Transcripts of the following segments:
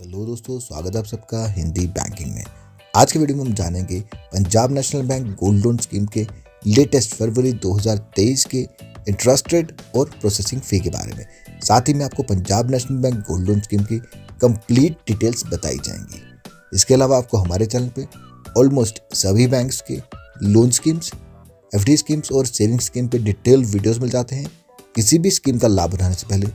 Hello दोस्तों, स्वागत है आप सबका हिंदी बैंकिंग में। आज के वीडियो में हम जानेंगे Punjab National Bank gold loan scheme के लेटेस्ट फरवरी 2023 के इंटरेस्ट रेट और प्रोसेसिंग फ़ी के बारे में। साथ ही में आपको Punjab National Bank gold loan scheme की कंप्लीट डिटेल्स बताई जाएंगी। इसके अलावा आपको हमारे चैनल पे ऑलमोस्ट सभी बैंक्स के लोन स्कीम्स, एफडी स्कीम्स और सेविंग स्कीम पे डिटेल वीडियोज़ मिल जाते हैं। किसी भी स्कीम का लाभ उठाने से पहले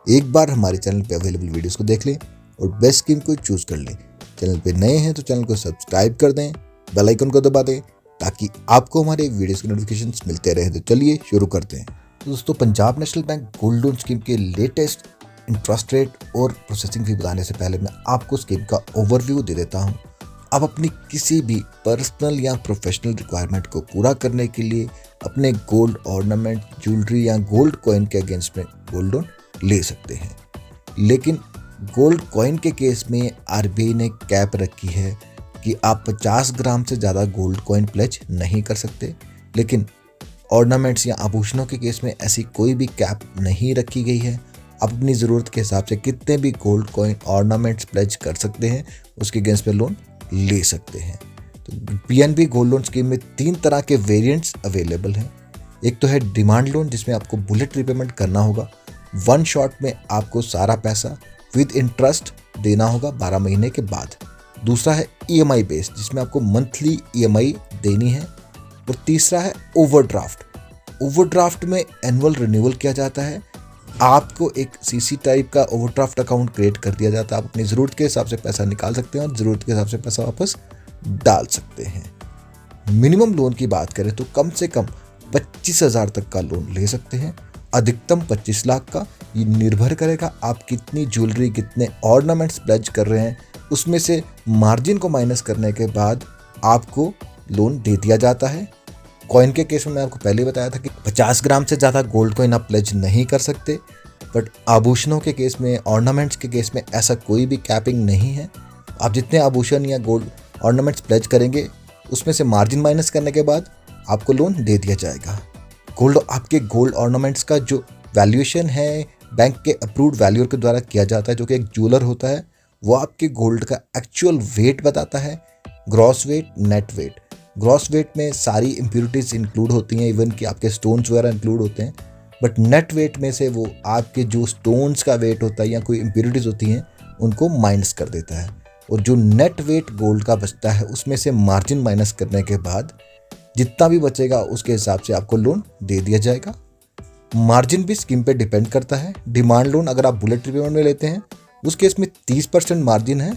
एक बार हमारे चैनल पे अवेलेबल वीडियोज़ को देख लें और बेस्ट स्कीम को चूज कर लें। चैनल पे नए हैं तो चैनल को सब्सक्राइब कर दें, बेल आइकन को दबा दें ताकि आपको हमारे वीडियोस के नोटिफिकेशंस मिलते रहे। तो चलिए शुरू करते हैं। तो दोस्तों, Punjab National Bank gold loan scheme के लेटेस्ट इंटरेस्ट रेट और प्रोसेसिंग फी बताने से पहले मैं आपको स्कीम का ओवरव्यू दे देता हूँ। आप अपनी किसी भी पर्सनल या प्रोफेशनल रिक्वायरमेंट को पूरा करने के लिए अपने गोल्ड ऑर्नामेंट, ज्वेलरी या गोल्ड कॉइन के अगेंस्ट में गोल्ड लोन ले सकते हैं। लेकिन गोल्ड कॉइन के केस में आरबीआई ने कैप रखी है कि आप 50 ग्राम से ज़्यादा गोल्ड कॉइन प्लेज नहीं कर सकते। लेकिन ऑर्नामेंट्स या आभूषणों के केस में ऐसी कोई भी कैप नहीं रखी गई है। आप अपनी ज़रूरत के हिसाब से कितने भी गोल्ड कॉइन ऑर्नामेंट्स प्लेज कर सकते हैं, उसके अगेंस्ट पे लोन ले सकते हैं। तो पीएनबी गोल्ड लोन स्कीम में 3 तरह के वेरिएंट्स अवेलेबल हैं। एक तो है डिमांड लोन, जिसमें आपको बुलेट रीपेमेंट करना होगा। 1 शॉट में आपको सारा पैसा विद इंटरेस्ट देना होगा 12 महीने के बाद। दूसरा है ईएमआई बेस्ड, जिसमें आपको मंथली ईएमआई देनी है। और तीसरा है ओवरड्राफ्ट। ओवरड्राफ्ट में एनुअल रिन्यूअल किया जाता है। आपको एक सीसी टाइप का ओवरड्राफ्ट अकाउंट क्रिएट कर दिया जाता है। आप अपनी ज़रूरत के हिसाब से पैसा निकाल सकते हैं और ज़रूरत के हिसाब से पैसा वापस डाल सकते हैं। मिनिमम लोन की बात करें तो कम से कम 25,000 तक का लोन ले सकते हैं, अधिकतम 25 लाख का। ये निर्भर करेगा आप कितनी ज्वेलरी, कितने ऑर्नामेंट्स प्लेज कर रहे हैं, उसमें से मार्जिन को माइनस करने के बाद आपको लोन दे दिया जाता है। कॉइन के केस में मैं आपको पहले बताया था कि 50 ग्राम से ज़्यादा गोल्ड कॉइन आप प्लेज नहीं कर सकते। बट आभूषणों के केस में, ऑर्नामेंट्स के केस में ऐसा कोई भी कैपिंग नहीं है। आप जितने आभूषण या गोल्ड ऑर्नामेंट्स प्लेज करेंगे, उसमें से मार्जिन माइनस करने के बाद आपको लोन दे दिया जाएगा। आपके गोल्ड ऑर्नामेंट्स का जो वैल्यूएशन है बैंक के अप्रूव्ड वैल्यूअर के द्वारा किया जाता है, जो कि एक ज्वेलर होता है। वो आपके गोल्ड का एक्चुअल वेट बताता है, gross weight, net weight. Gross weight में सारी इम्प्योरिटीज इंक्लूड होती हैं, इवन कि आपके स्टोन्स वगैरह इंक्लूड होते हैं। बट नेट वेट में से वो आपके जो स्टोन्स का वेट होता है या कोई इम्प्योरिटीज होती हैं, उनको माइनस कर देता है। और जो नेट वेट गोल्ड का बचता है, उसमें से मार्जिन माइनस करने के बाद जितना भी बचेगा उसके हिसाब से आपको लोन दे दिया जाएगा। मार्जिन भी स्कीम पे डिपेंड करता है। डिमांड लोन अगर आप बुलेट रीपेमेंट में लेते हैं, उस केस में 30% मार्जिन है।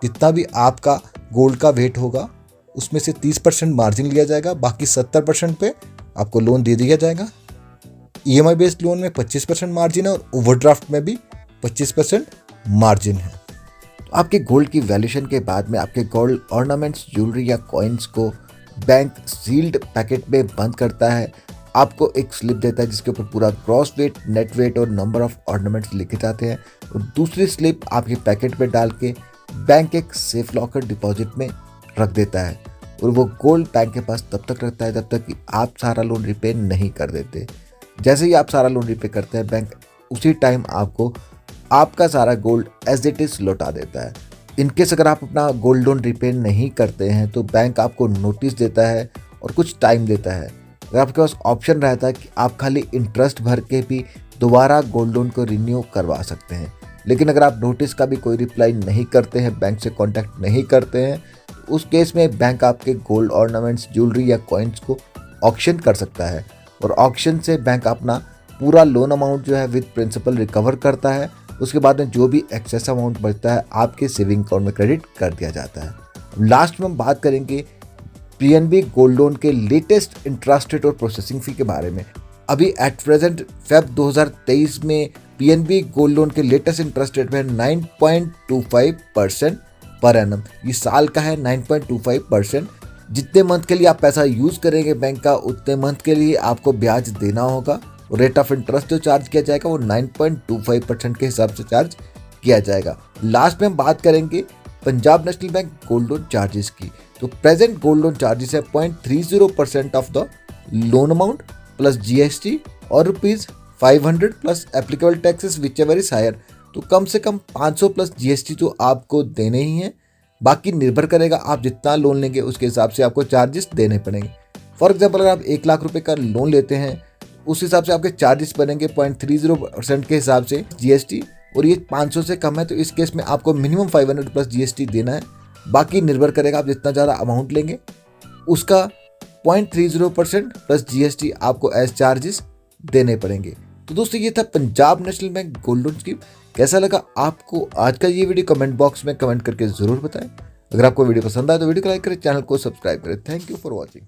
जितना भी आपका गोल्ड का वेट होगा, उसमें से 30% मार्जिन लिया जाएगा, बाकी 70% पे आपको लोन दे दिया जाएगा। ईएमआई बेस्ड लोन में 25% मार्जिन है और ओवरड्राफ्ट में भी 25% मार्जिन है। तो आपके गोल्ड की वैल्यूएशन के बाद में आपके गोल्ड ऑर्नामेंट्स, ज्वेलरी या कॉइन्स को बैंक सील्ड पैकेट में बंद करता है। आपको एक स्लिप देता है जिसके ऊपर पूरा ग्रॉस वेट, नेट वेट और नंबर ऑफ ऑर्नामेंट्स लिखे जाते हैं। और दूसरी स्लिप आपके पैकेट में डाल के बैंक एक सेफ लॉकर डिपॉजिट में रख देता है। और वो गोल्ड बैंक के पास तब तक रखता है जब तक कि आप सारा लोन रिपे नहीं कर देते। जैसे ही आप सारा लोन रिपे करते हैं, बैंक उसी टाइम आपको आपका सारा गोल्ड एज इट इज़ लौटा देता है। इनकेस अगर आप अपना गोल्ड लोन रिपे नहीं करते हैं तो बैंक आपको नोटिस देता है और कुछ टाइम देता है। अगर आपके पास ऑप्शन रहता है कि आप खाली इंटरेस्ट भर के भी दोबारा गोल्ड लोन को रिन्यू करवा सकते हैं। लेकिन अगर आप नोटिस का भी कोई रिप्लाई नहीं करते हैं, बैंक से कांटेक्ट नहीं करते हैं, तो उस केस में बैंक आपके गोल्ड ऑर्नामेंट्स, ज्वेलरी या कॉइन्स को ऑक्शन कर सकता है। और ऑक्शन से बैंक अपना पूरा लोन अमाउंट जो है विद प्रिंसिपल रिकवर करता है। उसके बाद में जो भी एक्सेस अमाउंट बचता है आपके सेविंग अकाउंट में क्रेडिट कर दिया जाता है। लास्ट में हम बात करेंगे पीएनबी गोल्ड लोन के लेटेस्ट इंटरेस्ट रेट और प्रोसेसिंग फी के बारे में। अभी एट प्रेजेंट फेब 2023 में पीएनबी गोल्ड लोन के लेटेस्ट इंटरेस्ट रेट में 9.25% पर एनम। ये साल का है 9.25%। जितने मंथ के लिए आप पैसा यूज़ करेंगे बैंक का, उतने मंथ के लिए आपको ब्याज देना होगा। रेट ऑफ इंटरेस्ट जो चार्ज किया जाएगा वो 9.25% के हिसाब से चार्ज किया जाएगा। लास्ट में हम बात करेंगे Punjab National Bank gold loan charges की। तो प्रेजेंट गोल्ड लोन चार्जेस है 0.30% of the loan amount plus GST और ₹500 plus applicable taxes whichever is higher. तो कम से कम 500 प्लस जीएसटी तो आपको देने ही है। बाकी निर्भर करेगा आप जितना लोन लेंगे उसके हिसाब से आपको चार्जेस देने पड़ेंगे। फॉर एग्जाम्पल अगर आप 1,00,000 रुपए का लोन लेते हैं उस हिसाब से आपके चार्जेस बनेंगे 0.30% के हिसाब से जीएसटी, और ये 500 से कम है तो इस केस में आपको मिनिमम 500 प्लस जीएसटी देना है। बाकी निर्भर करेगा आप जितना ज़्यादा अमाउंट लेंगे उसका 0.30% प्लस जीएसटी आपको एज चार्जेस देने पड़ेंगे। तो दोस्तों ये था Punjab National Bank gold loan scheme. कैसा लगा आपको आज का ये वीडियो कमेंट बॉक्स में कमेंट करके ज़रूर बताएं। अगर आपको वीडियो पसंद आए तो वीडियो को लाइक करें, चैनल को सब्सक्राइब करें। Thank you for watching.